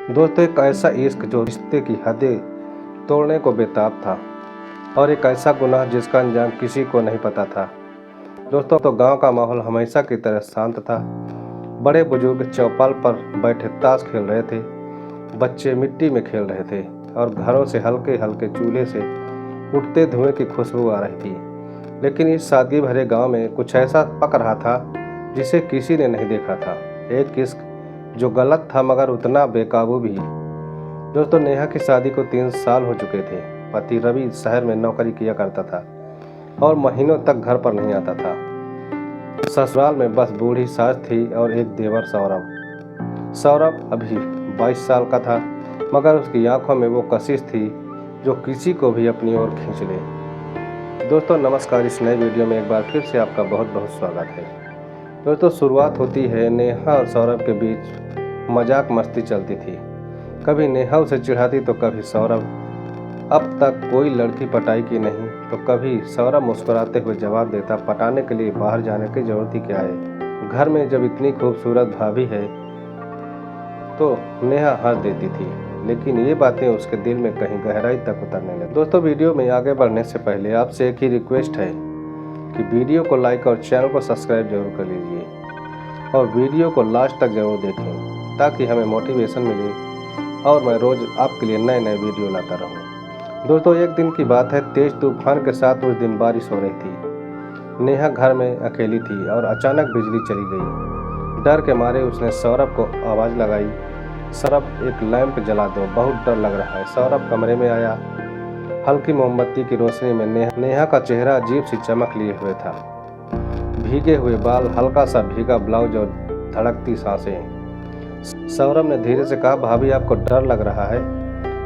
दोस्तों, एक ऐसा इश्क जो रिश्ते की हदें तोड़ने को बेताब था और एक ऐसा गुनाह जिसका अंजाम किसी को नहीं पता था। दोस्तों, तो गांव का माहौल हमेशा की तरह शांत था। बड़े बुजुर्ग चौपाल पर बैठे ताश खेल रहे थे, बच्चे मिट्टी में खेल रहे थे और घरों से हल्के हल्के चूल्हे से उठते धुएं की खुशबू आ रही थी। लेकिन इस सादगी भरे गांव में कुछ ऐसा पक रहा था जिसे किसी ने नहीं देखा था। एक इश्क जो गलत था मगर उतना बेकाबू भी। दोस्तों, नेहा की शादी को 3 साल हो चुके थे। पति रवि शहर में नौकरी किया करता था और महीनों तक घर पर नहीं आता था। ससुराल में बस बूढ़ी सास थी और एक देवर सौरभ। सौरभ अभी 22 साल का था, मगर उसकी आंखों में वो कशिश थी जो किसी को भी अपनी ओर खींच ले। दोस्तों नमस्कार, इस नए वीडियो में एक बार फिर से आपका बहुत बहुत स्वागत है। दोस्तों, शुरुआत होती है नेहा और सौरभ के बीच मजाक मस्ती चलती थी। कभी नेहा उसे चिढ़ाती तो कभी सौरभ। अब तक कोई लड़की पटाई की नहीं तो कभी सौरभ मुस्कुराते हुए जवाब देता, पटाने के लिए बाहर जाने की जरूरत ही क्या है, घर में जब इतनी खूबसूरत भाभी है। तो नेहा हंस देती थी, लेकिन ये बातें उसके दिल में कहीं गहराई तक उतरने लगी। दोस्तों, वीडियो में आगे बढ़ने से पहले आपसे एक ही रिक्वेस्ट है कि वीडियो को लाइक और चैनल को सब्सक्राइब जरूर कर लीजिए और वीडियो को लास्ट तक जरूर देखें ताकि हमें मोटिवेशन मिले और मैं रोज आपके लिए नए नए वीडियो लाता रहूं। दोस्तों, एक दिन की बात है, तेज तूफान के साथ उस दिन बारिश हो रही थी। नेहा घर में अकेली थी और अचानक बिजली चली गई। डर के मारे उसने सौरभ को आवाज़ लगाई, सौरभ एक लैंप जला दो, बहुत डर लग रहा है। सौरभ कमरे में आया। हल्की मोमबत्ती की रोशनी में नेहा का चेहरा अजीब सी चमक लिए हुए था। भीगे हुए बाल, हल्का सा भीगा ब्लाउज और धड़कती सांसें। सौरभ ने धीरे से कहा, भाभी आपको डर लग रहा है?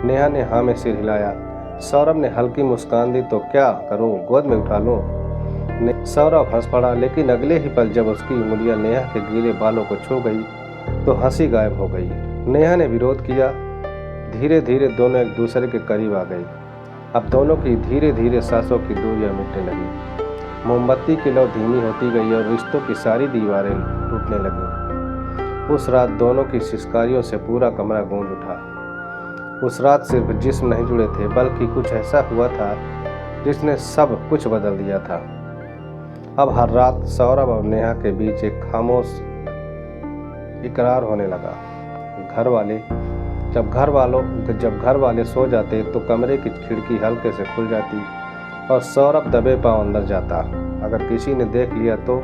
नेहा ने हाँ में सिर हिलाया। सौरभ ने हल्की मुस्कान दी, तो क्या करूं, गोद में उठा लूं? सौरभ हंस पड़ा, लेकिन अगले ही पल जब उसकी उंगलियां नेहा के गीले बालों को छू गई तो हंसी गायब हो गई। नेहा ने विरोध किया। धीरे धीरे दोनों एक दूसरे के करीब आ गई। अब दोनों की धीरे धीरे सांसों की दूरियां मिटने लगी। मोमबत्ती की लौ धीमी होती गई और रिश्तों की सारी दीवारें टूटने लगीं। उस रात दोनों की सिसकारियों से पूरा कमरा गूंज उठा। उस रात सिर्फ जिस्म नहीं जुड़े थे, बल्कि कुछ ऐसा हुआ था जिसने सब कुछ बदल दिया था। अब हर रात सौरभ और नेहा के बीच एक खामोश इकरार होने लगा। जब घर वाले सो जाते तो कमरे की खिड़की हल्के से खुल जाती और सौरभ दबे पांव अंदर जाता। अगर किसी ने देख लिया तो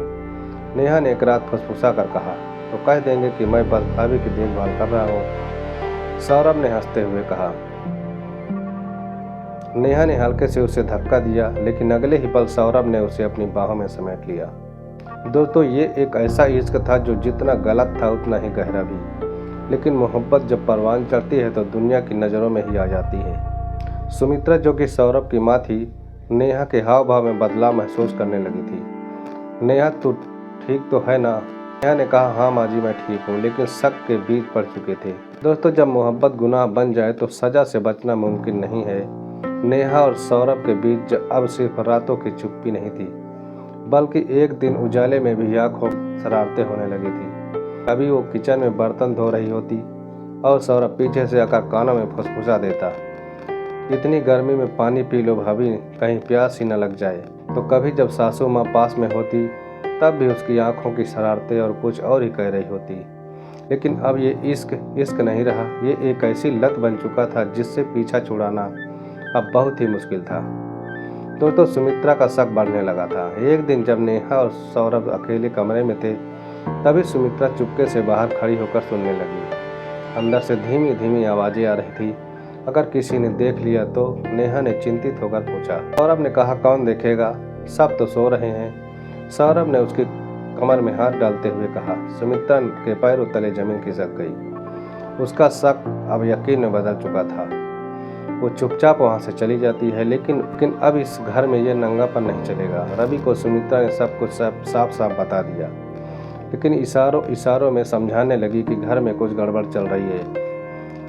नेहा ने एक रात फुसफुसा कर कहा, तो कह देंगे कि मैं बस भाभी की देखभाल कर रहा हूँ। सौरभ ने हंसते हुए कहा। नेहा ने हल्के से उसे धक्का दिया, लेकिन अगले ही पल सौरभ ने उसे अपनी बाहों में समेट लिया। दोस्तों, ये एक ऐसा इश्क था जो जितना गलत था उतना ही गहरा भी। लेकिन मोहब्बत जब परवान चढ़ती है तो दुनिया की नज़रों में ही आ जाती है। सुमित्रा, जो कि सौरभ की माँ थी, नेहा के हाव भाव में बदलाव महसूस करने लगी थी। नेहा, तू ठीक तो है ना? नेहा ने कहा, हाँ माँ जी, मैं ठीक हूँ, लेकिन शक के बीज पड़ चुके थे। दोस्तों, जब मोहब्बत गुनाह बन जाए तो सजा से बचना मुमकिन नहीं है। नेहा और सौरभ के बीच अब सिर्फ रातों की चुप्पी नहीं थी, बल्कि एक दिन उजाले में भी आंखों शरारतें होने लगी थी। कभी वो किचन में बर्तन धो रही होती और सौरभ पीछे से आकर कानों में फुसफुसा देता, इतनी गर्मी में पानी पी लो भाभी, कहीं प्यास ही न लग जाए। तो कभी जब सासू माँ पास में होती तब भी उसकी आंखों की शरारतें और कुछ और ही कह रही होती। लेकिन अब ये इश्क नहीं रहा, ये एक ऐसी लत बन चुका था जिससे पीछा छुड़ाना अब बहुत ही मुश्किल था। दोस्तों, सुमित्रा का शक बढ़ने लगा था। एक दिन जब नेहा और सौरभ अकेले कमरे में थे, तभी सुमित्रा चुपके से बाहर खड़ी होकर सुनने लगी। अंदर से धीमी धीमी आवाजें आ रही थी। अगर किसी ने देख लिया तो? नेहा ने चिंतित होकर पूछा। सौरभ ने कहा, कौन देखेगा, सब तो सो रहे हैं। सौरभ ने उसकी कमर में हाथ डालते हुए कहा। सुमित्रा के पैरों तले जमीन खिसक गई। उसका शक अब यकीन में बदल चुका था। वो चुपचाप वहाँ से चली जाती है, लेकिन अब इस घर में ये नंगापन नहीं चलेगा। रवि को सुमित्रा ने सब कुछ साफ साफ बता दिया, लेकिन इशारों में समझाने लगी कि घर में कुछ गड़बड़ चल रही है।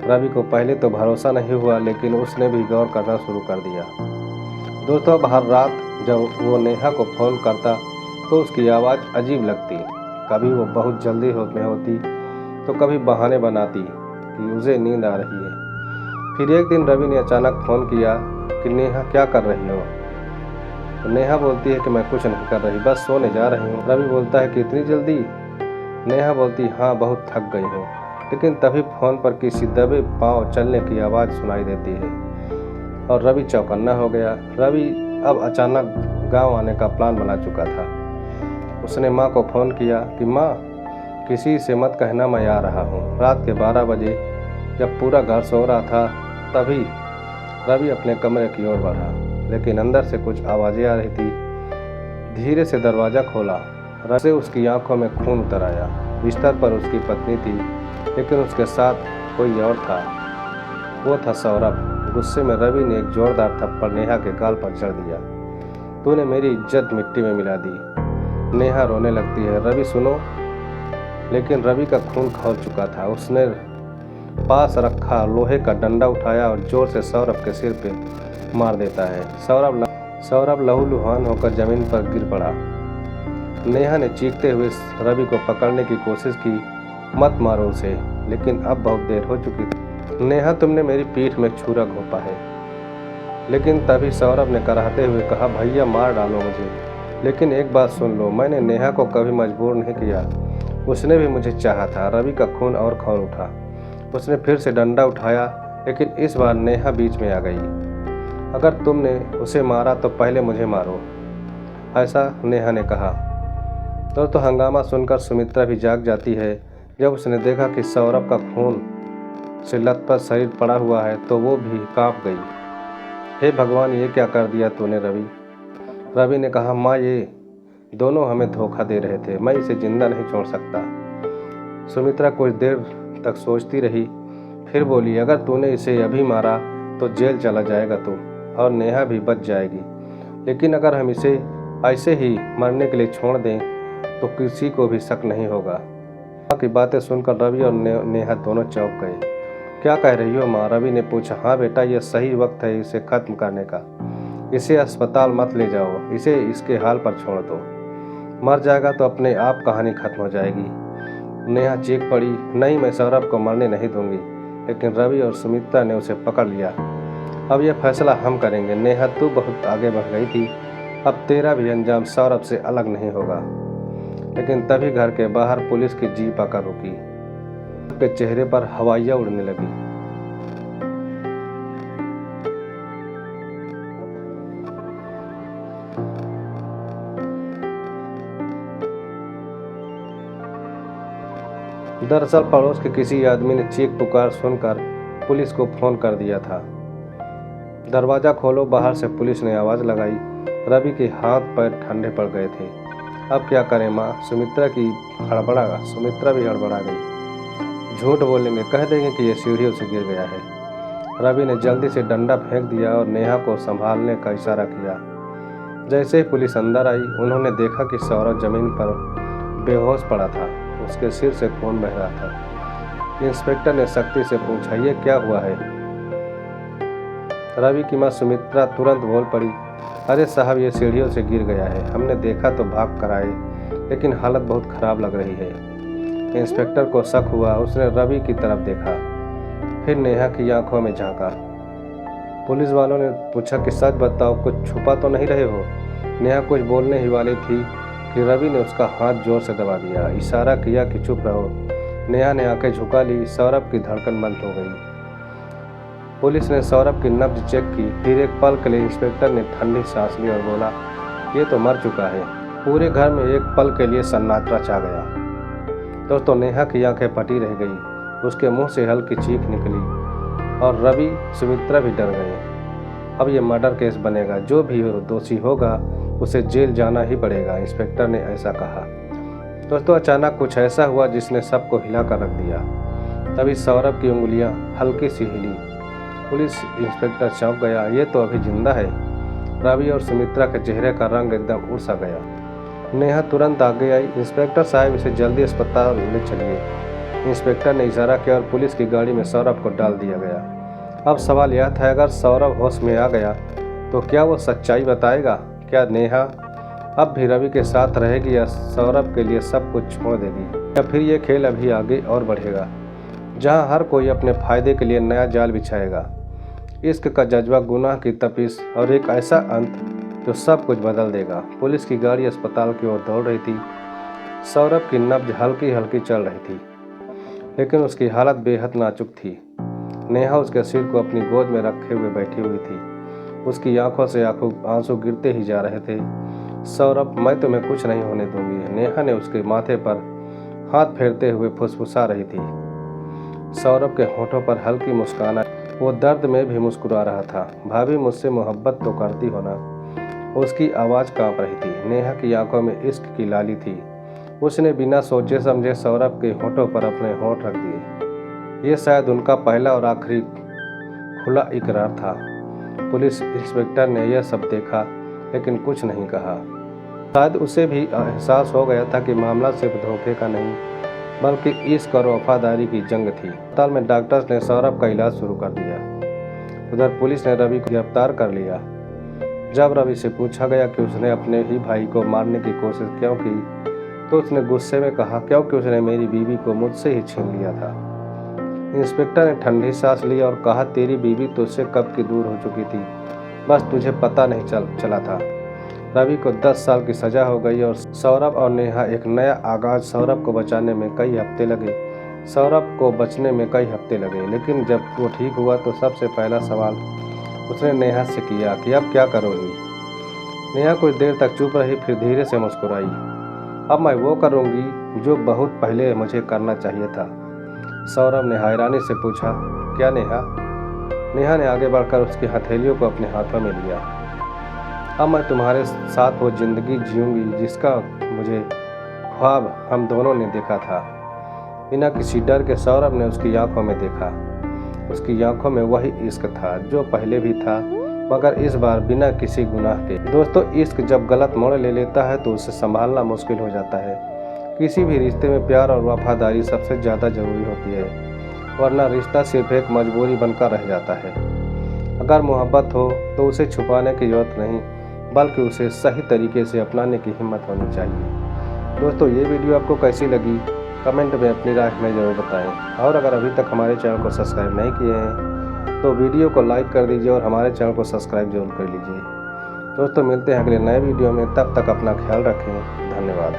रवि को पहले तो भरोसा नहीं हुआ, लेकिन उसने भी गौर करना शुरू कर दिया। दोस्तों, अब हर रात जब वो नेहा को फ़ोन करता तो उसकी आवाज़ अजीब लगती। कभी वो बहुत जल्दी में होती तो कभी बहाने बनाती। कि उसे नींद आ रही है। फिर एक दिन रवि ने अचानक फ़ोन किया कि नेहा क्या कर रही हो। तो नेहा बोलती है कि मैं कुछ नहीं कर रही, बस सोने जा रही हूँ। रवि बोलता है कि इतनी जल्दी। नेहा बोलती हाँ बहुत थक गई हूँ। लेकिन तभी फ़ोन पर किसी दबे पाँव चलने की आवाज़ सुनाई देती है और रवि चौकन्ना हो गया। रवि अब अचानक गांव आने का प्लान बना चुका था। उसने माँ को फ़ोन किया कि माँ किसी से मत कहना मैं आ रहा हूँ। रात के 12 बजे जब पूरा घर सो रहा था तभी रवि अपने कमरे की ओर बढ़ा, लेकिन अंदर से कुछ आवाज़ें आ रही थी। धीरे से दरवाज़ा खोला, रवि से उसकी आंखों में खून उतर आया। बिस्तर पर उसकी पत्नी थी, लेकिन उसके साथ कोई और था। वो था सौरभ। गुस्से में रवि ने एक जोरदार थप्पड़ नेहा के गाल पर जड़ दिया। तूने मेरी इज्जत मिट्टी में मिला दी। नेहा रोने लगती है। रवि सुनो। लेकिन रवि का खून खौल चुका था। उसने पास रखा लोहे का डंडा उठाया और जोर से सौरभ के सिर पे मार देता है। सौरभ लहूलुहान होकर जमीन पर गिर पड़ा। नेहा ने चीखते हुए रवि को पकड़ने की कोशिश की, मत मारो उसे, लेकिन अब बहुत देर हो चुकी थी। नेहा तुमने मेरी पीठ में छुरा घोंपा है। लेकिन तभी सौरभ ने कराहते हुए कहा भैया मार डालो मुझे, लेकिन एक बात सुन लो, मैंने नेहा को कभी मजबूर नहीं किया। उसने भी मुझे चाहा था। रवि का खून और खौल उठा। उसने फिर से डंडा उठाया, लेकिन इस बार नेहा बीच में आ गई। अगर तुमने उसे मारा तो पहले मुझे मारो, ऐसा नेहा ने कहा। तो हंगामा सुनकर सुमित्रा भी जाग जाती है। जब उसने देखा कि सौरभ का खून से लथपथ शरीर पड़ा हुआ है तो वो भी कांप गई। हे भगवान, ये क्या कर दिया तूने रवि ने कहा माँ ये दोनों हमें धोखा दे रहे थे, मैं इसे जिंदा नहीं छोड़ सकता। सुमित्रा कुछ देर तक सोचती रही, फिर बोली अगर तूने इसे अभी मारा तो जेल चला जाएगा तू, और नेहा भी बच जाएगी। लेकिन अगर हम इसे ऐसे ही मरने के लिए छोड़ दें तो किसी को भी शक नहीं होगा। माँ की बातें सुनकर रवि और नेहा दोनों चौंक गए। क्या कह रही हो माँ? रवि ने पूछा। हाँ बेटा, यह सही वक्त है इसे खत्म करने का। इसे अस्पताल मत ले जाओ, इसे इसके हाल पर छोड़ दो। मर जाएगा तो अपने आप कहानी खत्म हो जाएगी। नेहा चीख पड़ी, नहीं, मैं सौरभ को मरने नहीं दूंगी। लेकिन रवि और सुमित्रा ने उसे पकड़ लिया। अब यह फैसला हम करेंगे। नेहा तू बहुत आगे बढ़ गई थी, अब तेरा भी अंजाम सौरभ से अलग नहीं होगा। लेकिन तभी घर के बाहर पुलिस की जीप आकर रुकी। उसके चेहरे पर हवाइयां उड़ने लगी। दरअसल पड़ोस के किसी आदमी ने चीख पुकार सुनकर पुलिस को फोन कर दिया था। दरवाजा खोलो, बाहर से पुलिस ने आवाज लगाई। रवि के हाथ पैर ठंडे पड़ गए थे। अब क्या करें माँ? सुमित्रा भी हड़बड़ा गई। झूठ बोलेंगे, कह देंगे कि यह सीढ़ियों से गिर गया है। रवि ने जल्दी से डंडा फेंक दिया और नेहा को संभालने का इशारा किया। जैसे ही पुलिस अंदर आई, उन्होंने देखा कि सौरभ जमीन पर बेहोश पड़ा था। उसके सिर से खून बह रहा था। इंस्पेक्टर ने सख्ती से पूछा, ये क्या हुआ है? रवि की माँ सुमित्रा तुरंत बोल पड़ी, अरे साहब, ये सीढ़ियों से गिर गया है। हमने देखा तो भाग कर आए, लेकिन हालत बहुत खराब लग रही है। इंस्पेक्टर को शक हुआ। उसने रवि की तरफ देखा, फिर नेहा की आंखों में झांका। पुलिस वालों ने पूछा कि सच बताओ, कुछ छुपा तो नहीं रहे हो? नेहा कुछ बोलने ही वाली थी कि रवि ने उसका हाथ जोर से दबा दिया, इशारा किया कि चुप रहो। नेहा ने आंखें झुका ली। सौरभ की धड़कन बंद हो गई। पुलिस ने सौरभ की नब्ज चेक की। फिर एक पल के लिए इंस्पेक्टर ने ठंडी सांस ली और बोला, ये तो मर चुका है। पूरे घर में एक पल के लिए सन्नाटा छा गया। दोस्तों, नेहा की आंखें फटी रह गई। उसके मुंह से हल्की चीख निकली और रवि सुमित्रा भी डर गए। अब ये मर्डर केस बनेगा। जो भी दोषी होगा उसे जेल जाना ही पड़ेगा, इंस्पेक्टर ने ऐसा कहा। दोस्तों, अचानक कुछ ऐसा हुआ जिसने सबको हिला कर रख दिया। तभी सौरभ की उंगलियां हल्की सी हिली। पुलिस इंस्पेक्टर चौंक गया, ये तो अभी जिंदा है। रवि और सुमित्रा के चेहरे का रंग एकदम उड़ सा गया। नेहा तुरंत आगे आई। इंस्पेक्टर साहब, इसे जल्दी अस्पताल ले चलिए। इंस्पेक्टर ने इशारा किया और पुलिस की गाड़ी में सौरभ को डाल दिया गया। अब सवाल यह था, अगर सौरभ होश में आ गया तो क्या वो सच्चाई बताएगा? क्या नेहा अब भी रवि के साथ रहेगी या सौरभ के लिए सब कुछ छोड़ देगी? या फिर ये खेल अभी आगे और बढ़ेगा? जहां हर कोई अपने फायदे के लिए नया जाल बिछाएगा। इश्क का जज्बा, गुनाह की तपिश और एक ऐसा अंत जो सब कुछ बदल देगा। पुलिस की गाड़ी अस्पताल की ओर दौड़ रही थी। सौरभ की नब्ज हल्की हल्की चल रही थी, लेकिन उसकी हालत बेहद नाजुक थी। नेहा उसके सिर को अपनी गोद में रखे हुए बैठी हुई थी। उसकी आंखों से आंसू गिरते ही जा रहे थे। सौरभ, मैं तुम्हें कुछ नहीं होने दूंगी, नेहा ने उसके माथे पर हाथ फेरते हुए फुसफुसा रही थी। सौरभ के होठों पर हल्की मुस्कान आई। वो दर्द में भी मुस्कुरा रहा था। भाभी, मुझसे मोहब्बत तो करती हो ना? उसकी आवाज़ कांप रही थी। नेहा की आंखों में इश्क की लाली थी। उसने बिना सोचे समझे सौरभ के होठों पर अपने होठ रख दिए। ये शायद उनका पहला और आखिरी खुला इकरार था। पुलिस इंस्पेक्टर ने यह सब देखा, लेकिन कुछ नहीं कहा। शायद उसे भी एहसास हो गया था कि मामला सिर्फ धोखे का नहीं, बल्कि इश्क और वफादारी की जंग थी। अस्पताल में डॉक्टर्स ने सौरभ का इलाज शुरू कर दिया। उधर पुलिस ने रवि को गिरफ्तार कर लिया। जब रवि से पूछा गया कि उसने अपने ही भाई को मारने की कोशिश क्यों की, तो उसने गुस्से में कहा, क्योंकि उसने मेरी बीवी को मुझसे ही छीन लिया था। इंस्पेक्टर ने ठंडी सांस ली और कहा, तेरी बीवी तुझसे कब की दूर हो चुकी थी, बस तुझे पता नहीं चला था। रवि को 10 साल की सजा हो गई और सौरभ और नेहा एक नया आगाज। सौरभ को बचने में कई हफ्ते लगे, लेकिन जब वो ठीक हुआ तो सबसे पहला सवाल उसने नेहा से किया कि अब क्या करोगी। नेहा कुछ देर तक चुप रही, फिर धीरे से मुस्कुराई। अब मैं वो करूँगी जो बहुत पहले मुझे करना चाहिए था। सौरभ ने हैरानी से पूछा, क्या नेहा? नेहा ने आगे बढ़कर उसकी हथेलियों को अपने हाथों में लिया। अब मैं तुम्हारे साथ वो जिंदगी जीऊंगी जिसका मुझे ख्वाब हम दोनों ने देखा था। बिना किसी डर के सौरभ ने उसकी आंखों में देखा। उसकी आंखों में वही इश्क था जो पहले भी था, मगर इस बार बिना किसी गुनाह के। दोस्तों, इश्क जब गलत मोड़ ले लेता है तो उसे संभालना मुश्किल हो जाता है। किसी भी रिश्ते में प्यार और वफादारी सबसे ज़्यादा जरूरी होती है, वरना रिश्ता सिर्फ एक मजबूरी बनकर रह जाता है। अगर मोहब्बत हो तो उसे छुपाने की जरूरत नहीं, बल्कि उसे सही तरीके से अपनाने की हिम्मत होनी चाहिए। दोस्तों, ये वीडियो आपको कैसी लगी कमेंट में अपनी राय हमें ज़रूर बताएं। और अगर अभी तक हमारे चैनल को सब्सक्राइब नहीं किए हैं तो वीडियो को लाइक कर दीजिए और हमारे चैनल को सब्सक्राइब जरूर कर लीजिए। दोस्तों, मिलते हैं अगले नए वीडियो में। तब तक अपना ख्याल रखें। धन्यवाद।